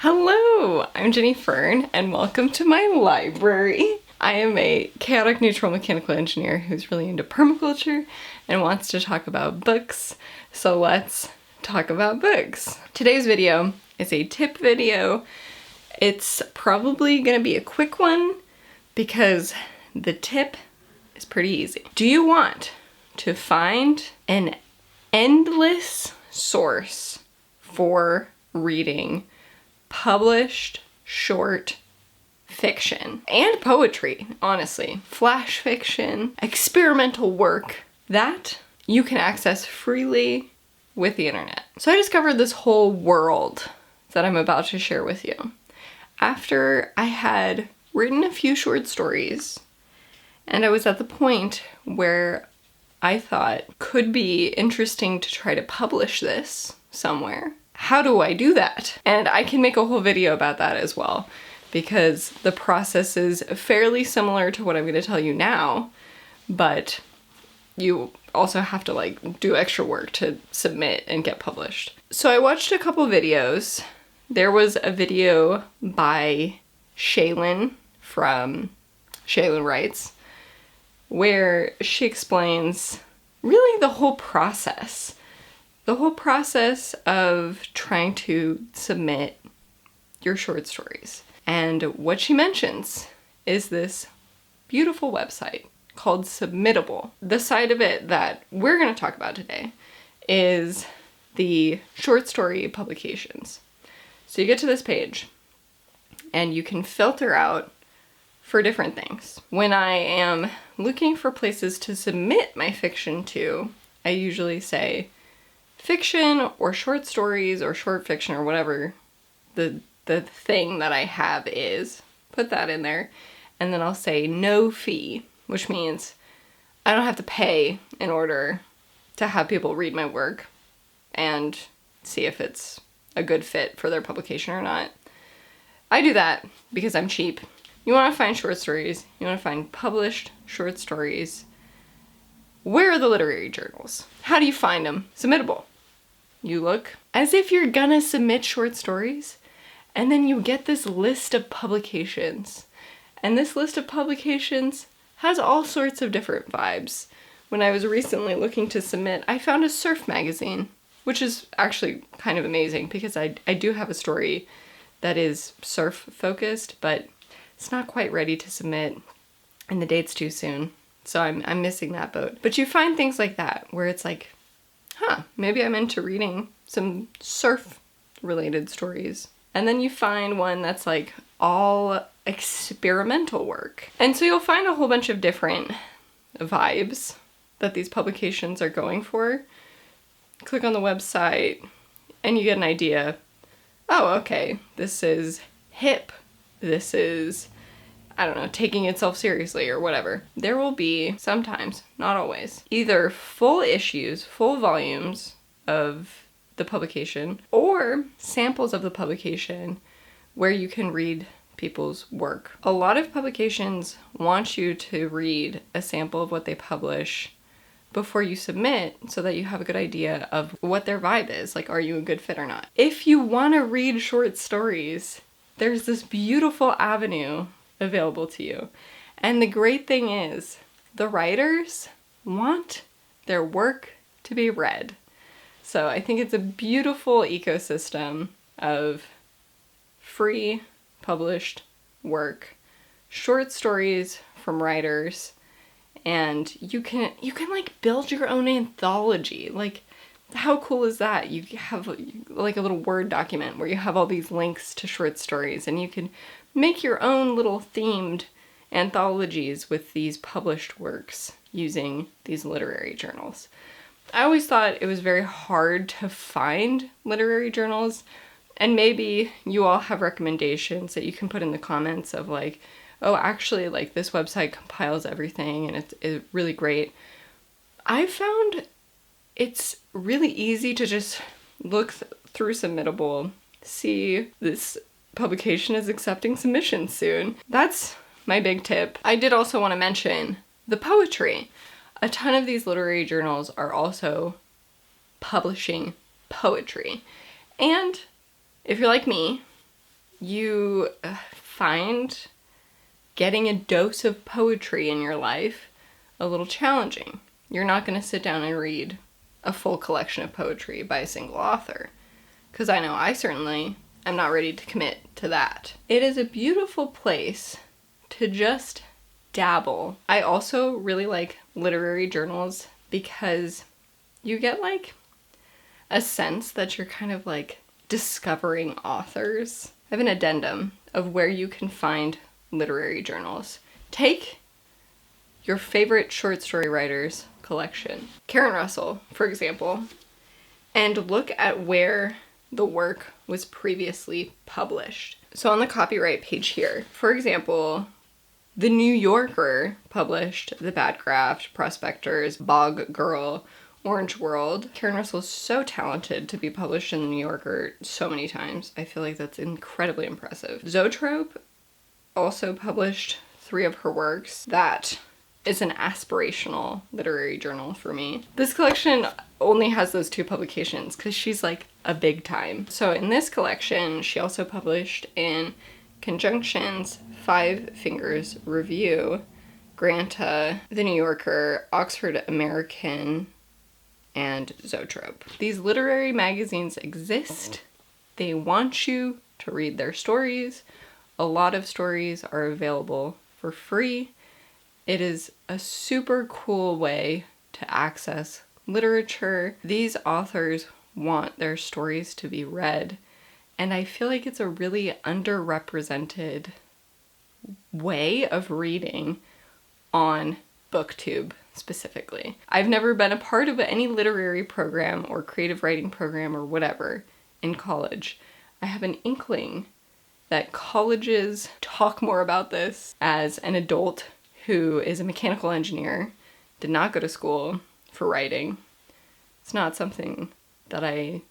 Hello, I'm Jenny Fern, and welcome to my library. I am a chaotic neutral mechanical engineer who's really into permaculture and wants to talk about books, so let's talk about books. Today's video is a tip video. It's probably gonna be a quick one because the tip is pretty easy. Do you want to find an endless source for reading published short fiction and poetry, honestly, flash fiction, experimental work that you can access freely with the internet? So I discovered this whole world that I'm about to share with you after I had written a few short stories, and I was at the point where I thought could be interesting to try to publish this somewhere. How do I do that? And I can make a whole video about that as well, because the process is fairly similar to what I'm going to tell you now, but you also have to do extra work to submit and get published. So I watched a couple videos. There was a video by Shaylin from Shaylin Writes, where she explains really the whole process of trying to submit your short stories. And what she mentions is this beautiful website called Submittable. The side of it that we're going to talk about today is the short story publications. So you get to this page and you can filter out for different things. When I am looking for places to submit my fiction to, I usually say fiction or short stories or short fiction or whatever the thing that I have is. Put that in there. And then I'll say no fee, which means I don't have to pay in order to have people read my work and see if it's a good fit for their publication or not. I do that because I'm cheap. You want to find short stories. You want to find published short stories. Where are the literary journals? How do you find them? Submittable. You look as if you're gonna submit short stories, and then you get this list of publications. And this list of publications has all sorts of different vibes. When I was recently looking to submit, I found a surf magazine, which is actually kind of amazing because I do have a story that is surf focused, but it's not quite ready to submit and the date's too soon. So I'm missing that boat. But you find things like that where it's like, maybe I'm into reading some surf-related stories. And then you find one that's like all experimental work. And so you'll find a whole bunch of different vibes that these publications are going for. Click on the website and you get an idea. Oh, okay, this is hip. This is, I don't know, taking itself seriously or whatever. There will be sometimes, not always, either full issues, full volumes of the publication or samples of the publication where you can read people's work. A lot of publications want you to read a sample of what they publish before you submit so that you have a good idea of what their vibe is. Like, are you a good fit or not? If you want to read short stories, there's this beautiful avenue available to you. And the great thing is, the writers want their work to be read. So I think it's a beautiful ecosystem of free published work, short stories from writers, and you can build your own anthology. Like, how cool is that? You have like a little Word document where you have all these links to short stories, and you can make your own little themed anthologies with these published works using these literary journals. I always thought it was very hard to find literary journals, and maybe you all have recommendations that you can put in the comments of like, oh, actually, like this website compiles everything and it's really great. I found it's really easy to just look through Submittable, see this publication is accepting submissions soon. That's my big tip. I did also want to mention the poetry. A ton of these literary journals are also publishing poetry. And if you're like me, you find getting a dose of poetry in your life a little challenging. You're not going to sit down and read a full collection of poetry by a single author, because I know I certainly am not ready to commit to that. It is a beautiful place to just dabble. I also really like literary journals because you get like a sense that you're kind of like discovering authors. I have an addendum of where you can find literary journals. Take your favorite short story writers collection, Karen Russell, for example, and look at where the work was previously published. So on the copyright page here, for example, The New Yorker published The Bad Graft, Prospectors, Bog Girl, Orange World. Karen Russell is so talented to be published in The New Yorker so many times. I feel like that's incredibly impressive. Zoetrope also published 3 of her works. That is an aspirational literary journal for me. This collection only has those 2 publications because she's like a big time. So in this collection, she also published in Conjunctions, Five Fingers Review, Granta, The New Yorker, Oxford American, and Zoetrope. These literary magazines exist. They want you to read their stories. A lot of stories are available for free. It is a super cool way to access literature. These authors want their stories to be read, and I feel like it's a really underrepresented way of reading on BookTube specifically. I've never been a part of any literary program or creative writing program or whatever in college. I have an inkling that colleges talk more about this. As an adult who is a mechanical engineer, did not go to school for writing. It's not something that I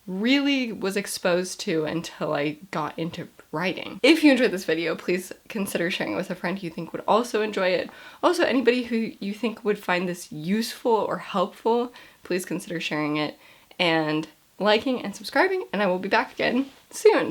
really was exposed to until I got into writing. If you enjoyed this video, please consider sharing it with a friend you think would also enjoy it. Also, anybody who you think would find this useful or helpful, please consider sharing it and liking and subscribing, and I will be back again soon.